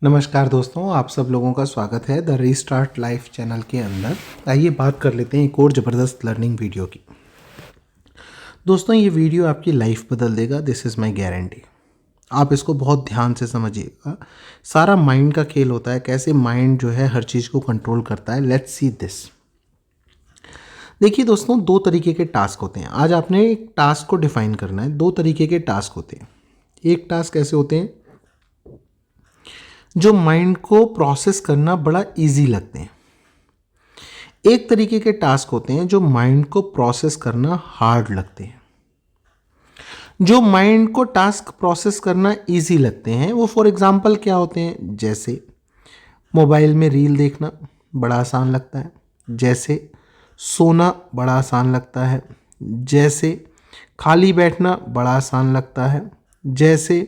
नमस्कार दोस्तों, आप सब लोगों का स्वागत है द रीस्टार्ट लाइफ चैनल के अंदर। आइए बात कर लेते हैं एक और ज़बरदस्त लर्निंग वीडियो की। दोस्तों, ये वीडियो आपकी लाइफ बदल देगा, दिस इज़ माय गारंटी। आप इसको बहुत ध्यान से समझिएगा। सारा माइंड का खेल होता है, कैसे माइंड जो है हर चीज़ को कंट्रोल करता है। Let's see this. देखिए दोस्तों, दो तरीके के टास्क होते हैं। आज आपने एक टास्क को डिफाइन करना है। दो तरीके के टास्क होते हैं। एक टास्क ऐसे होते हैं जो माइंड को प्रोसेस करना बड़ा इजी लगते हैं। एक तरीके के टास्क होते हैं जो माइंड को प्रोसेस करना हार्ड लगते हैं। जो माइंड को टास्क प्रोसेस करना इजी लगते हैं वो फॉर एग्जांपल क्या होते हैं, जैसे मोबाइल में रील देखना बड़ा आसान लगता है, जैसे सोना बड़ा आसान लगता है, जैसे खाली बैठना बड़ा आसान लगता है, जैसे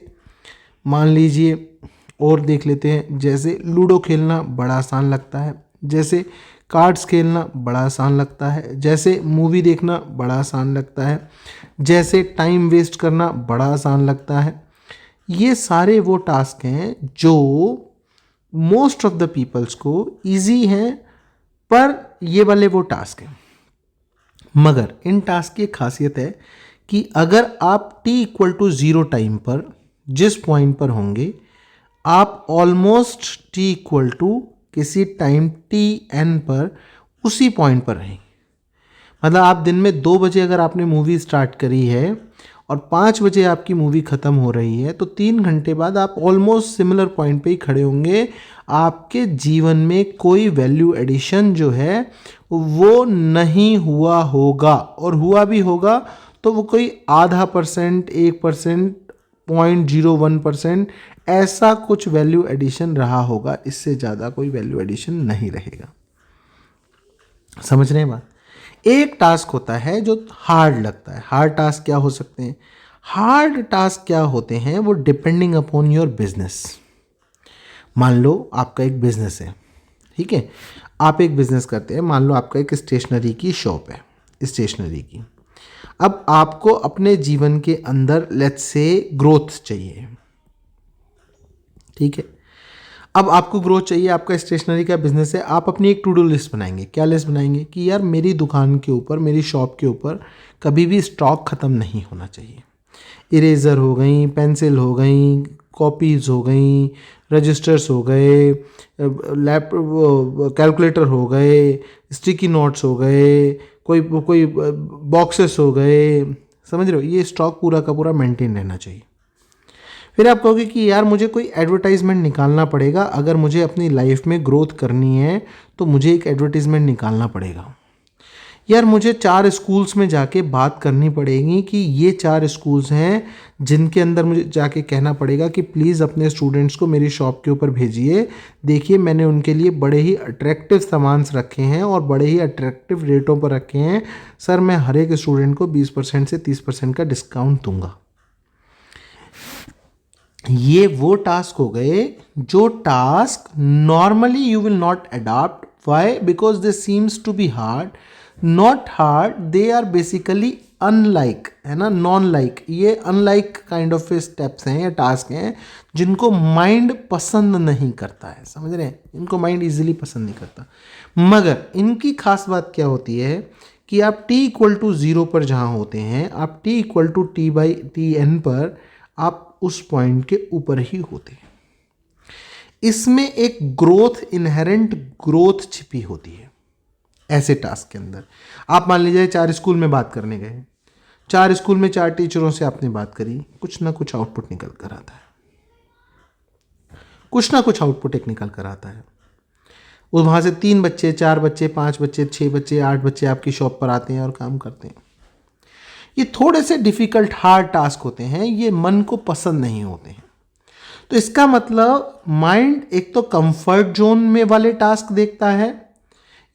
मान लीजिए और देख लेते हैं, जैसे लूडो खेलना बड़ा आसान लगता है, जैसे कार्ड्स खेलना बड़ा आसान लगता है, जैसे मूवी देखना बड़ा आसान लगता है, जैसे टाइम वेस्ट करना बड़ा आसान लगता है। ये सारे वो टास्क हैं जो मोस्ट ऑफ द पीपल्स को इजी हैं, पर ये वाले वो टास्क हैं। मगर इन टास्क की खासियत है कि अगर आप t=0 टाइम पर जिस पॉइंट पर होंगे, आप ऑलमोस्ट t= किसी टाइम tn पर उसी पॉइंट पर रहेंगे। मतलब आप दिन में 2 बजे अगर आपने मूवी स्टार्ट करी है और 5 बजे आपकी मूवी ख़त्म हो रही है, तो 3 घंटे बाद आप ऑलमोस्ट सिमिलर पॉइंट पे ही खड़े होंगे। आपके जीवन में कोई वैल्यू एडिशन जो है वो नहीं हुआ होगा, और हुआ भी होगा तो वो कोई आधा %, 1%, 0.01% ऐसा कुछ वैल्यू एडिशन रहा होगा। इससे ज़्यादा कोई वैल्यू एडिशन नहीं रहेगा। समझ रहे हैं बात? एक टास्क होता है जो हार्ड लगता है। हार्ड टास्क क्या हो सकते हैं? हार्ड टास्क क्या होते हैं? वो डिपेंडिंग अपॉन योर बिजनेस। मान लो आपका एक बिजनेस है, ठीक है, आप एक बिजनेस करते हैं। मान लो आपका एक स्टेशनरी की शॉप है, स्टेशनरी की। अब आपको अपने जीवन के अंदर लेट्स से ग्रोथ चाहिए, ठीक है। अब आपको ग्रोथ चाहिए, आपका स्टेशनरी का बिजनेस है। आप अपनी एक टू डू लिस्ट बनाएंगे। क्या लिस्ट बनाएंगे कि यार मेरी दुकान के ऊपर, मेरी शॉप के ऊपर कभी भी स्टॉक ख़त्म नहीं होना चाहिए। इरेज़र हो गई, पेंसिल हो गई, कॉपीज़ हो गई, रजिस्टर्स हो गए, लैप कैलकुलेटर हो गए, स्टिकी नोट्स हो गए, कोई कोई बॉक्सेस हो गए। समझ रहे हो? ये स्टॉक पूरा का पूरा मेंटेन रहना चाहिए। फिर आप कहोगे कि यार मुझे कोई एडवर्टाइजमेंट निकालना पड़ेगा। अगर मुझे अपनी लाइफ में ग्रोथ करनी है तो मुझे एक एडवर्टाइजमेंट निकालना पड़ेगा। यार मुझे 4 स्कूल्स में जाके बात करनी पड़ेगी कि ये 4 स्कूल्स हैं जिनके अंदर मुझे जाके कहना पड़ेगा कि प्लीज़ अपने स्टूडेंट्स को मेरी शॉप के ऊपर भेजिए। देखिए मैंने उनके लिए बड़े ही अट्रैक्टिव सामान्स रखे हैं और बड़े ही अट्रैक्टिव रेटों पर रखे हैं। सर मैं हर एक स्टूडेंट को 20% से 30% का डिस्काउंट दूंगा। ये वो टास्क हो गए जो task normally you will not adopt. Why? Because they seems to be hard. Not hard, they are basically unlike, है ना, नॉन लाइक। ये अनलाइक काइंड ऑफ स्टेप्स हैं या टास्क हैं जिनको माइंड पसंद नहीं करता है। समझ रहे हैं? इनको माइंड इजीली पसंद नहीं करता। मगर इनकी खास बात क्या होती है कि आप t=0 पर जहाँ होते हैं, आप t=t/tn पर आप उस पॉइंट के ऊपर ही होते हैं। इसमें एक ग्रोथ, इनहेरेंट ग्रोथ छिपी होती है ऐसे टास्क के अंदर। आप मान लीजिए 4 स्कूल में बात करने गए, 4 स्कूल में 4 टीचरों से आपने बात करी, कुछ ना कुछ आउटपुट निकल कर आता है, कुछ ना कुछ आउटपुट एक निकल कर आता है। और वहां से 3 बच्चे, 4 बच्चे, 5 बच्चे, 6 बच्चे, 8 बच्चे आपकी शॉप पर आते हैं और काम करते हैं। ये थोड़े से डिफिकल्ट हार्ड टास्क होते हैं, ये मन को पसंद नहीं होते हैं। तो इसका मतलब माइंड एक तो कंफर्ट जोन में वाले टास्क देखता है,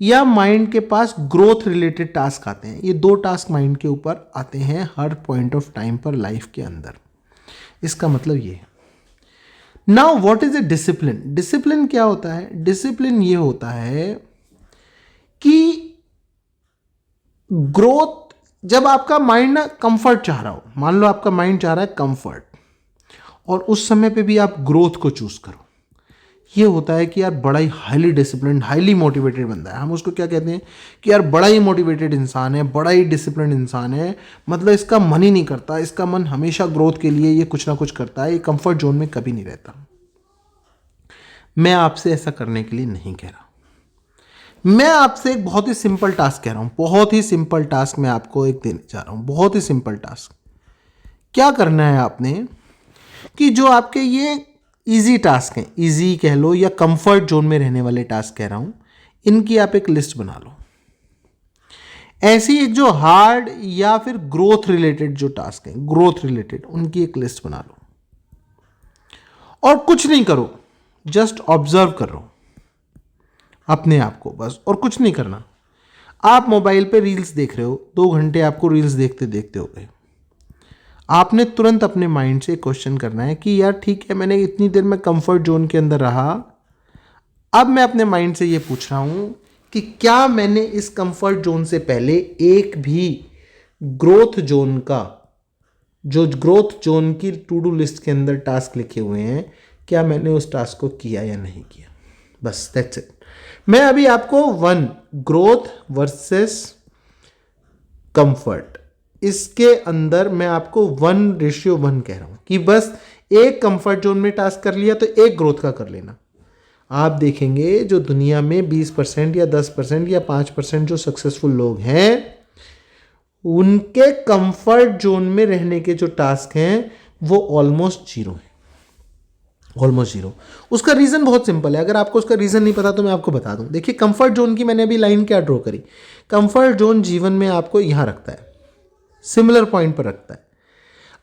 या माइंड के पास ग्रोथ रिलेटेड टास्क आते हैं। ये 2 टास्क माइंड के ऊपर आते हैं हर पॉइंट ऑफ टाइम पर लाइफ के अंदर। इसका मतलब ये है। Now what is a discipline? Discipline क्या होता है? डिसिप्लिन ये होता है कि ग्रोथ, जब आपका माइंड ना कंफर्ट चाह रहा हो, मान लो आपका माइंड चाह रहा है कंफर्ट, और उस समय पे भी आप ग्रोथ को चूज करो ये होता है कि यार बड़ा ही हाईली डिसिप्लिन, हाईली मोटिवेटेड बंदा है। हम उसको क्या कहते हैं कि यार बड़ा ही मोटिवेटेड इंसान है, बड़ा ही डिसिप्लिन इंसान है, मतलब इसका मन ही नहीं करता, इसका मन हमेशा ग्रोथ के लिए ये कुछ ना कुछ करता है, ये कंफर्ट जोन में कभी नहीं रहता। मैं आपसे ऐसा करने के लिए नहीं कह रहा, मैं आपसे एक बहुत ही सिंपल टास्क कह रहा हूं, बहुत ही सिंपल टास्क मैं आपको एक देने जा रहा हूं, बहुत ही सिंपल टास्क। क्या करना है आपने कि जो आपके ये इजी टास्क हैं, इजी कह लो या कंफर्ट जोन में रहने वाले टास्क कह रहा हूं, इनकी आप एक लिस्ट बना लो। ऐसी एक जो हार्ड या फिर ग्रोथ रिलेटेड जो टास्क हैं, ग्रोथ रिलेटेड, उनकी एक लिस्ट बना लो और कुछ नहीं करो, जस्ट ऑब्जर्व करो अपने आप को बस, और कुछ नहीं करना। आप मोबाइल पे रील्स देख रहे हो, 2 घंटे आपको रील्स देखते देखते हो गए। आपने तुरंत अपने माइंड से क्वेश्चन करना है कि यार ठीक है, मैंने इतनी देर में कंफर्ट जोन के अंदर रहा, अब मैं अपने माइंड से ये पूछ रहा हूं कि क्या मैंने इस कंफर्ट जोन से पहले एक भी ग्रोथ जोन का, जो ग्रोथ जोन की टू डू लिस्ट के अंदर टास्क लिखे हुए हैं, क्या मैंने उस टास्क को किया या नहीं किया। बस दैट्स इट। मैं अभी आपको 1 ग्रोथ वर्सेस कंफर्ट, इसके अंदर मैं आपको 1:1 कह रहा हूं कि बस एक कंफर्ट जोन में टास्क कर लिया तो एक ग्रोथ का कर लेना। आप देखेंगे जो दुनिया में 20% या 10% या 5% जो सक्सेसफुल लोग हैं, उनके कंफर्ट जोन में रहने के जो टास्क हैं वो ऑलमोस्ट जीरो है, ऑलमोस्ट जीरो। उसका रीजन बहुत सिंपल है, अगर आपको उसका रीजन नहीं पता तो मैं आपको बता दूं। देखिए कंफर्ट जोन की मैंने अभी लाइन क्या ड्रॉ करी, कंफर्ट जोन जीवन में आपको यहां रखता है, सिमिलर पॉइंट पर रखता है।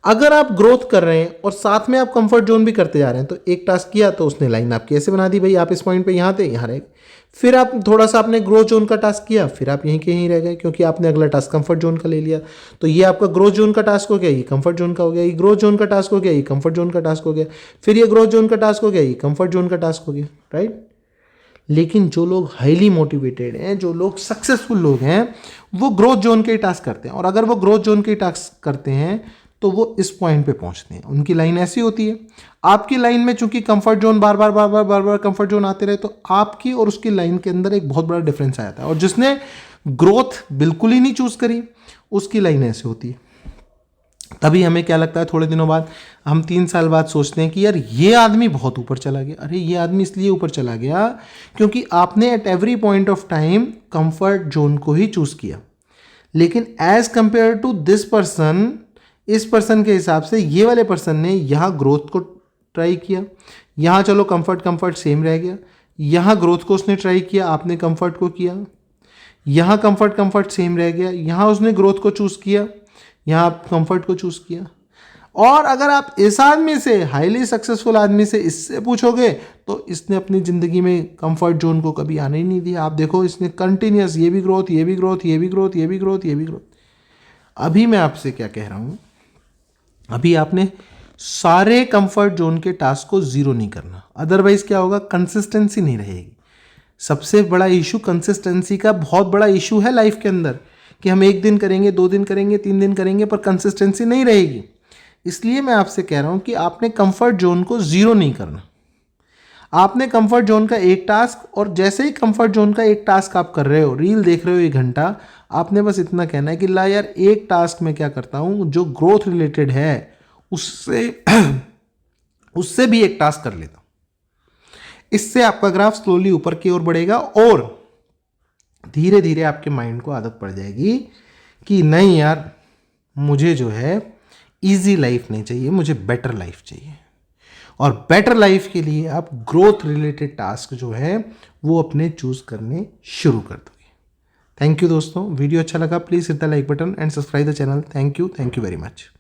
अगर आप ग्रोथ कर रहे हैं और साथ में आप कंफर्ट जोन भी करते जा रहे हैं, तो एक टास्क किया तो उसने लाइन आपकी ऐसे बना दी, भाई आप इस पॉइंट पे यहाँ थे, यहाँ रह गए। फिर आप थोड़ा सा आपने ग्रोथ जोन का टास्क किया, फिर आप यहीं के यहीं रह गए, क्योंकि आपने अगला टास्क कंफर्ट जोन का ले लिया। तो ये आपका ग्रोथ जोन का टास्क हो गया, ये कंफर्ट जोन का हो गया, ये ग्रोथ जोन का टास्क हो गया, ये कंफर्ट जोन का टास्क हो गया, फिर ये ग्रोथ जोन का टास्क हो गया, ये कंफर्ट जोन का टास्क हो गया, राइट। लेकिन जो लोग हाईली मोटिवेटेड हैं, जो लोग सक्सेसफुल लोग हैं, वो ग्रोथ जोन के टास्क करते हैं। और अगर वो ग्रोथ जोन के टास्क करते हैं तो वो इस पॉइंट पे पहुंचते हैं। उनकी लाइन ऐसी होती है। आपकी लाइन में चूंकि कंफर्ट जोन बार बार कंफर्ट जोन आते रहे, तो आपकी और उसकी लाइन के अंदर एक बहुत बड़ा डिफरेंस आ जाता है। और जिसने ग्रोथ बिल्कुल ही नहीं चूज करी, उसकी लाइन ऐसे होती है। तभी हमें क्या लगता है, थोड़े दिनों बाद, हम 3 साल बाद सोचते हैं कि यार ये आदमी बहुत ऊपर चला गया। अरे ये आदमी इसलिए ऊपर चला गया क्योंकि आपने at every point of time comfort zone को ही चूज किया। लेकिन as compare to this person, इस पर्सन के हिसाब से ये वाले पर्सन ने यहाँ ग्रोथ को ट्राई किया, यहाँ चलो कंफर्ट सेम रह गया, यहाँ ग्रोथ को उसने ट्राई किया, आपने कंफर्ट को किया, यहाँ कंफर्ट सेम रह गया, यहाँ उसने ग्रोथ को चूज किया, यहाँ आप कंफर्ट को चूज किया। और अगर आप इस आदमी से, हाईली सक्सेसफुल आदमी से, इससे पूछोगे तो इसने अपनी जिंदगी में कंफर्ट जोन को कभी आने ही नहीं दिया। आप देखो इसने कंटिन्यूस ये भी ग्रोथ, ये भी ग्रोथ, ये भी ग्रोथ, ये भी ग्रोथ, ये भी ग्रोथ। अभी मैं आपसे क्या कह रहा हूं, अभी आपने सारे कंफर्ट जोन के टास्क को जीरो नहीं करना, अदरवाइज क्या होगा, कंसिस्टेंसी नहीं रहेगी। सबसे बड़ा इशू कंसिस्टेंसी का बहुत बड़ा इशू है लाइफ के अंदर, कि हम 1 दिन करेंगे, 2 दिन करेंगे, 3 दिन करेंगे, पर कंसिस्टेंसी नहीं रहेगी। इसलिए मैं आपसे कह रहा हूं कि आपने कंफर्ट जोन को जीरो नहीं करना। आपने कंफर्ट जोन का एक टास्क, और जैसे ही कंफर्ट जोन का एक टास्क आप कर रहे हो, रील देख रहे हो 1 घंटा, आपने बस इतना कहना है कि ला यार एक टास्क में क्या करता हूं जो ग्रोथ रिलेटेड है, उससे भी एक टास्क कर लेता हूं। इससे आपका ग्राफ स्लोली ऊपर की ओर बढ़ेगा और धीरे धीरे आपके माइंड को आदत पड़ जाएगी कि नहीं यार, मुझे जो है इजी लाइफ नहीं चाहिए, मुझे बेटर लाइफ चाहिए। और बेटर लाइफ के लिए आप ग्रोथ रिलेटेड टास्क जो है वो अपने चूज करने शुरू कर दोगे। थैंक यू दोस्तों, वीडियो अच्छा लगा please hit the like button and subscribe the channel. Thank you very much.